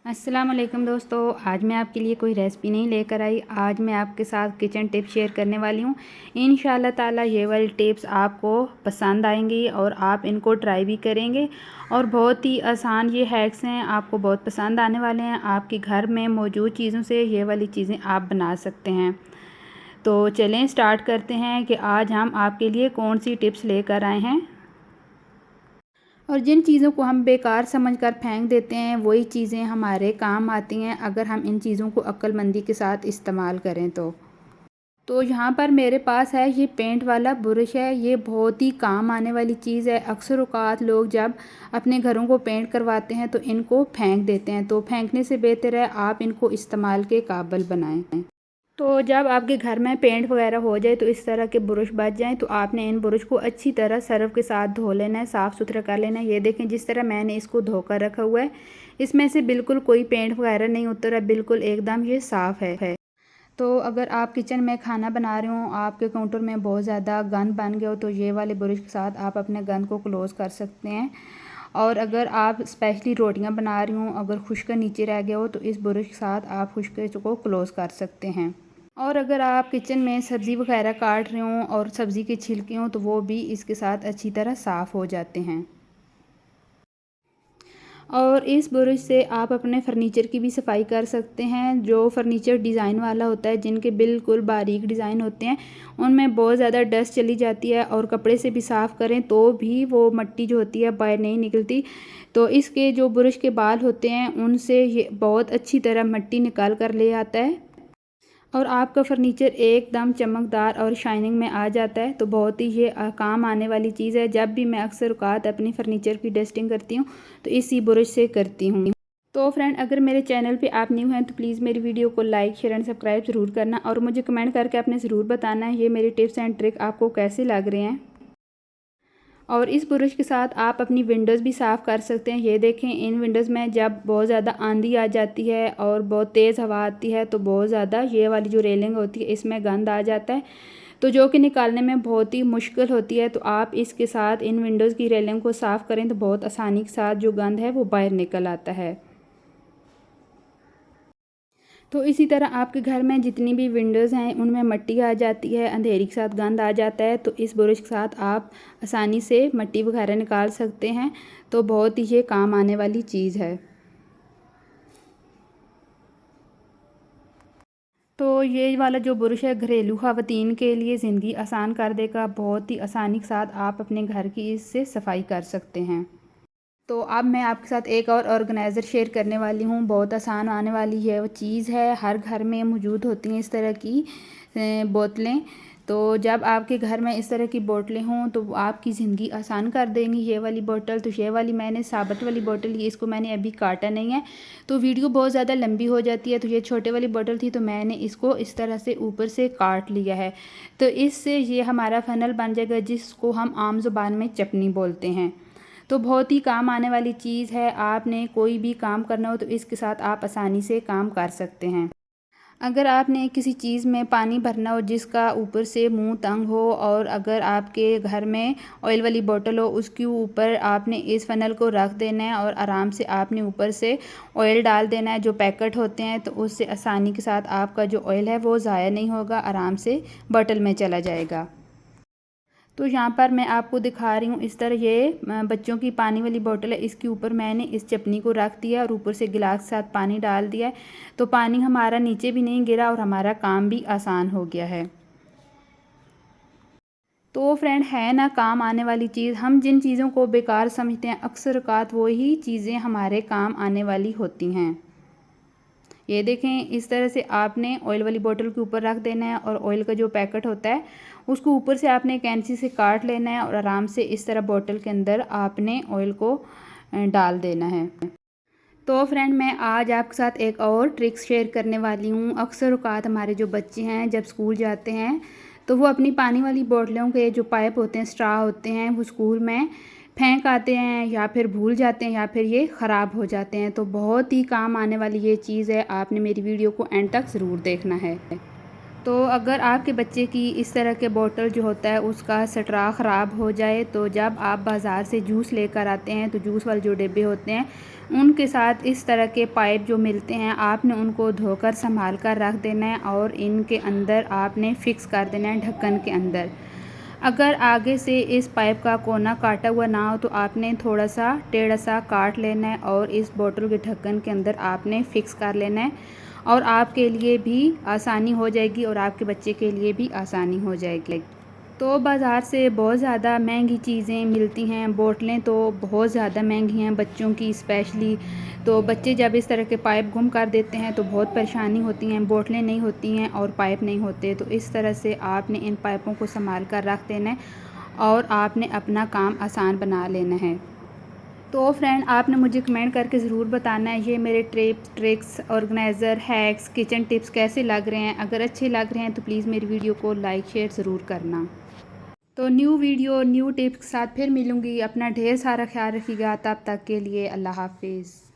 अस्सलाम वालेकुम दोस्तों, आज मैं आपके लिए कोई रेसिपी नहीं लेकर आई। आज मैं आपके साथ किचन टिप शेयर करने वाली हूँ। इंशाल्लाह ताला ये वाली टिप्स आपको पसंद आएंगी और आप इनको ट्राई भी करेंगे। और बहुत ही आसान ये हैक्स हैं, आपको बहुत पसंद आने वाले हैं। आपके घर में मौजूद चीज़ों से ये वाली चीज़ें आप बना सकते हैं। तो चलें स्टार्ट करते हैं कि आज हम आपके लिए कौन सी टिप्स लेकर आए हैं। और जिन चीज़ों को हम बेकार समझकर फेंक देते हैं वही चीज़ें हमारे काम आती हैं अगर हम इन चीज़ों को अक्लमंदी के साथ इस्तेमाल करें तो यहाँ पर मेरे पास है ये पेंट वाला ब्रश है। ये बहुत ही काम आने वाली चीज़ है। अक्सर औक़ात लोग जब अपने घरों को पेंट करवाते हैं तो इनको फेंक देते हैं, तो फेंकने से बेहतर है आप इनको इस्तेमाल के काबिल बनाएं। तो जब आपके घर में पेंट वगैरह हो जाए तो इस तरह के ब्रश बच जाएं तो आपने इन ब्रश को अच्छी तरह सर्फ़ के साथ धो लेना है, साफ़ सुथरा कर लेना है। ये देखें जिस तरह मैंने इसको धोकर रखा हुआ है, इसमें से बिल्कुल कोई पेंट वगैरह नहीं उतरा, बिल्कुल एकदम ये साफ़ है। तो अगर आप किचन में खाना बना रहे हो, आपके काउंटर में बहुत ज़्यादा गंद बन गया हो, तो ये वाले ब्रश के साथ आप अपने गंद को क्लोज़ कर सकते हैं। और अगर आप स्पेशली रोटियां बना रही हो, अगर खुश्क नीचे रह गया हो तो इस ब्रश के साथ आप खुश्क को क्लोज़ कर सकते हैं। और अगर आप किचन में सब्ज़ी वगैरह काट रहे हों और सब्ज़ी के छिलके हों तो वो भी इसके साथ अच्छी तरह साफ़ हो जाते हैं। और इस ब्रश से आप अपने फ़र्नीचर की भी सफाई कर सकते हैं। जो फ़र्नीचर डिज़ाइन वाला होता है, जिनके बिल्कुल बारीक डिज़ाइन होते हैं, उनमें बहुत ज़्यादा डस्ट चली जाती है और कपड़े से भी साफ़ करें तो भी वो मिट्टी जो होती है बाहर नहीं निकलती। तो इसके जो ब्रश के बाल होते हैं उनसे ये बहुत अच्छी तरह मिट्टी निकाल कर ले आता है और आपका फ़र्नीचर एकदम चमकदार और शाइनिंग में आ जाता है। तो बहुत ही ये काम आने वाली चीज़ है। जब भी मैं अक्सर औक़ात अपनी फ़र्नीचर की डस्टिंग करती हूँ तो इसी ब्रश से करती हूँ। तो फ्रेंड, अगर मेरे चैनल पे आप न्यू हैं तो प्लीज़ मेरी वीडियो को लाइक शेयर एंड सब्सक्राइब ज़रूर करना और मुझे कमेंट करके आपने ज़रूर बताना है ये मेरी टिप्स एंड ट्रिक आपको कैसे लग रहे हैं। और इस ब्रश के साथ आप अपनी विंडोज़ भी साफ़ कर सकते हैं। ये देखें, इन विंडोज़ में जब बहुत ज़्यादा आंधी आ जाती है और बहुत तेज़ हवा आती है तो बहुत ज़्यादा ये वाली जो रेलिंग होती है इसमें गंद आ जाता है, तो जो कि निकालने में बहुत ही मुश्किल होती है। तो आप इसके साथ इन विंडोज़ की रेलिंग को साफ़ करें तो बहुत आसानी के साथ जो गंद है वो बाहर निकल आता है। तो इसी तरह आपके घर में जितनी भी विंडोज़ हैं उनमें मिट्टी आ जाती है, अंधेरी के साथ गंद आ जाता है, तो इस ब्रश के साथ आप आसानी से मिट्टी वगैरह निकाल सकते हैं। तो बहुत ही ये काम आने वाली चीज़ है। तो ये वाला जो ब्रश है घरेलू ख़वातीन के लिए ज़िंदगी आसान कर देगा। बहुत ही आसानी के साथ आप अपने घर की इससे सफाई कर सकते हैं। तो अब मैं आपके साथ एक और ऑर्गेनाइज़र शेयर करने वाली हूँ। बहुत आसान आने वाली है वो चीज़ है, हर घर में मौजूद होती हैं इस तरह की बोतलें। तो जब आपके घर में इस तरह की बोतलें हों तो वो आपकी ज़िंदगी आसान कर देंगी। ये वाली बोतल, तो ये वाली मैंने साबुत वाली बोतल ली, इसको मैंने अभी काटा नहीं है तो वीडियो बहुत ज़्यादा लंबी हो जाती है। तो ये छोटे वाली बोतल थी तो मैंने इसको इस तरह से ऊपर से काट लिया है। तो इससे ये हमारा फ़नल बन जाएगा जिसको हम आम ज़ुबान में चटनी बोलते हैं। तो बहुत ही काम आने वाली चीज़ है। आपने कोई भी काम करना हो तो इसके साथ आप आसानी से काम कर सकते हैं। अगर आपने किसी चीज़ में पानी भरना हो जिसका ऊपर से मुंह तंग हो और अगर आपके घर में ऑयल वाली बोतल हो, उसके ऊपर आपने इस फ़नल को रख देना है और आराम से आपने ऊपर से ऑयल डाल देना है। जो पैकेट होते हैं तो उससे आसानी के साथ आपका जो ऑयल है वो ज़ाया नहीं होगा, आराम से बोतल में चला जाएगा। तो यहाँ पर मैं आपको दिखा रही हूँ इस तरह ये बच्चों की पानी वाली बोतल है, इसके ऊपर मैंने इस चपनी को रख दिया और ऊपर से गिलास के साथ पानी डाल दिया है। तो पानी हमारा नीचे भी नहीं गिरा और हमारा काम भी आसान हो गया है। तो फ्रेंड, है ना काम आने वाली चीज़। हम जिन चीज़ों को बेकार समझते हैं अक्सर औक़ात वही चीज़ें हमारे काम आने वाली होती हैं। ये देखें, इस तरह से आपने ऑयल वाली बोतल के ऊपर रख देना है और ऑयल का जो पैकेट होता है उसको ऊपर से आपने कैंची से काट लेना है और आराम से इस तरह बोतल के अंदर आपने ऑयल को डाल देना है। तो फ्रेंड, मैं आज आपके साथ एक और ट्रिक्स शेयर करने वाली हूँ। अक्सर औक़ात हमारे जो बच्चे हैं जब स्कूल जाते हैं तो वो अपनी पानी वाली बोतलों के जो पाइप होते हैं, स्ट्रॉ होते हैं, वो स्कूल में फेंक आते हैं या फिर भूल जाते हैं या फिर ये ख़राब हो जाते हैं। तो बहुत ही काम आने वाली ये चीज़ है, आपने मेरी वीडियो को एंड तक ज़रूर देखना है। तो अगर आपके बच्चे की इस तरह के बोतल जो होता है उसका स्ट्रा ख़राब हो जाए, तो जब आप बाज़ार से जूस लेकर आते हैं तो जूस वाले जो डिब्बे होते हैं उनके साथ इस तरह के पाइप जो मिलते हैं, आपने उनको धोकर संभाल कर रख देना है और इनके अंदर आपने फ़िक्स कर देना है ढक्कन के अंदर। अगर आगे से इस पाइप का कोना काटा हुआ ना हो तो आपने थोड़ा सा टेढ़ा सा काट लेना है और इस बोतल के ढक्कन के अंदर आपने फ़िक्स कर लेना है और आपके लिए भी आसानी हो जाएगी और आपके बच्चे के लिए भी आसानी हो जाएगी। तो बाज़ार से बहुत ज़्यादा महंगी चीज़ें मिलती हैं, बोतलें तो बहुत ज़्यादा महंगी हैं बच्चों की स्पेशली। तो बच्चे जब इस तरह के पाइप गुम कर देते हैं तो बहुत परेशानी होती हैं, बोतलें नहीं होती हैं और पाइप नहीं होते। तो इस तरह से आपने इन पाइपों को संभाल कर रख देना है और आपने अपना काम आसान बना लेना है। तो फ्रेंड, आपने मुझे कमेंट करके ज़रूर बताना है ये मेरे tricks, organiser, hacks, kitchen tips कैसे लग रहे हैं। अगर अच्छे लग रहे हैं तो प्लीज़ मेरी वीडियो को लाइक शेयर ज़रूर करना। तो न्यू वीडियो न्यू टिप्स के साथ फिर मिलूँगी। अपना ढेर सारा ख्याल रखिएगा। तब तक के लिए अल्लाह हाफ़िज़।